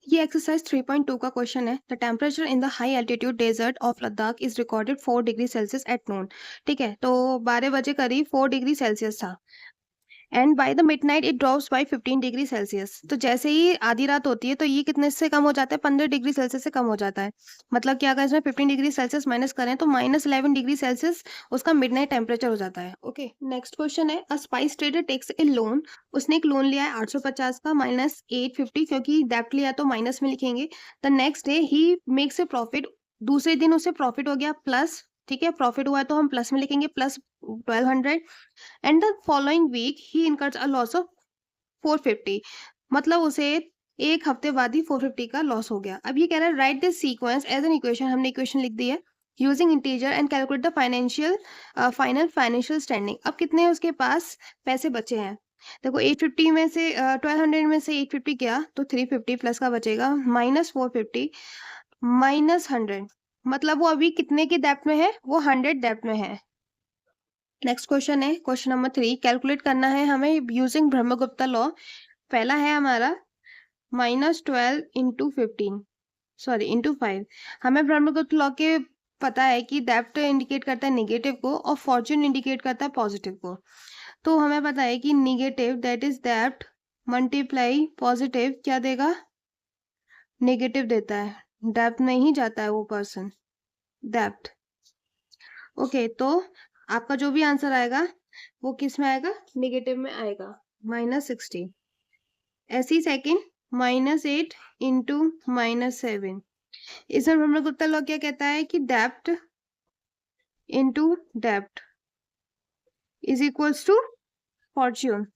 ये एक्सरसाइज 3.2 का क्वेश्चन है। The temperature in the high altitude desert of Ladakh is recorded 4 degree Celsius at noon. ठीक है, तो 12 बजे करीब 4 डिग्री सेल्सियस था and by the midnight it drops by 15 degree Celsius. तो जैसे ही आधी रात होती है तो ये कितने से कम हो जाता है, 15 डिग्री सेल्सियस से कम हो जाता है। मतलब कि अगर इसमें 15 डिग्री सेल्सियस माइनस करें तो -11 डिग्री सेल्सियस उसका मिडनाइट टेम्परेचर हो जाता है। ओके, नेक्स्ट क्वेश्चन है, अ spice trader takes a loan. उसने एक लोन लिया है 850 का -850, क्योंकि डेप्ट लिया तो माइनस में लिखेंगे। The next day he makes a profit. दूसरे दिन उसे प्रॉफिट हो गया प्लस। ठीक है, प्रॉफिट हुआ है तो हम प्लस में लिखेंगे, plus 1200। And the following week he incurs a loss of 450। मतलब उसे एक हफ्ते बाद ही 450 का लॉस हो गया। अब ये कह रहा है write this sequence as an equation. हमने इक्वेशन लिख दी है using integer and calculate the final financial standing. अब कितने उसके पास पैसे बचे हैं, देखो 850 में से 1200 में से 850 गया तो 350 प्लस का बचेगा, -450 -100। मतलब वो अभी कितने की डेप्ट में है, वो 100 डेप्ट में है। नेक्स्ट क्वेश्चन है क्वेश्चन नंबर 3। कैलकुलेट करना है हमें यूजिंग ब्रह्मगुप्ता लॉ। पहला है हमारा -12 इंटू 15, सॉरी इंटू 5। हमें ब्रह्मगुप्त लॉ के पता है कि डेप्ट इंडिकेट करता है नेगेटिव को और फॉर्च्यून इंडिकेट करता है पॉजिटिव को। तो हमें पता है कि नेगेटिव दैट इज डेप्ट मल्टीप्लाई पॉजिटिव क्या देगा, नेगेटिव देता है। डेप्ट में ही जाता है वो पर्सन, डेप्ट। ओके, तो आपका जो भी आंसर आएगा वो किस में आएगा, नेगेटिव में आएगा, -60। ऐसी सेकंड -8 इंटू -7। इसमें ब्रह्मगुप्ता लॉ क्या कहता है कि डेप्ट into dept is equals to Fortune.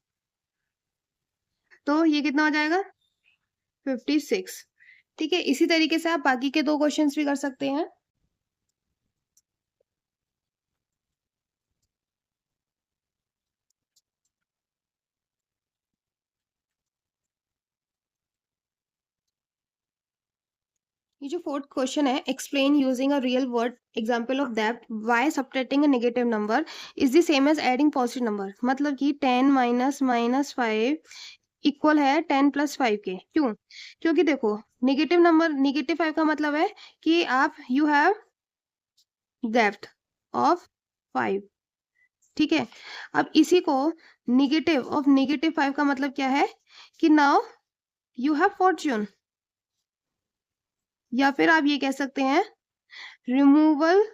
तो ये कितना हो जाएगा, 56। ठीक है, इसी तरीके से आप बाकी के 2 क्वेश्चंस भी कर सकते हैं। ये जो 4th क्वेश्चन है, explain using a real world example of डेप्ट why subtracting a negative number is the same as adding positive number. मतलब कि 10 माइनस -5 इक्वल है 10 + 5 के। क्यों, क्योंकि देखो नेगेटिव नंबर, नेगेटिव 5 का मतलब है कि आप यू हैव डेप्थ ऑफ 5। ठीक है, अब इसी को नेगेटिव ऑफ -5 का मतलब क्या है कि नाउ यू हैव फॉर्च्यून। या फिर आप ये कह सकते हैं रिमूवल,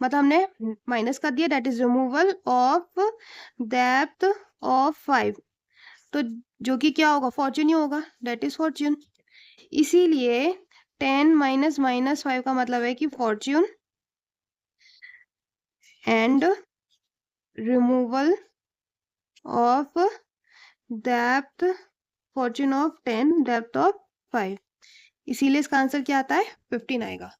मतलब हमने माइनस कर दिया, that is removal of depth of 5। तो जो कि क्या होगा, फॉर्च्यून ही होगा, दैट इज फॉर्च्यून। इसीलिए 10 माइनस -5 का मतलब है कि Fortune and removal of depth, Fortune of 10 depth of 5। इसीलिए इसका आंसर क्या आता है, 15 आएगा।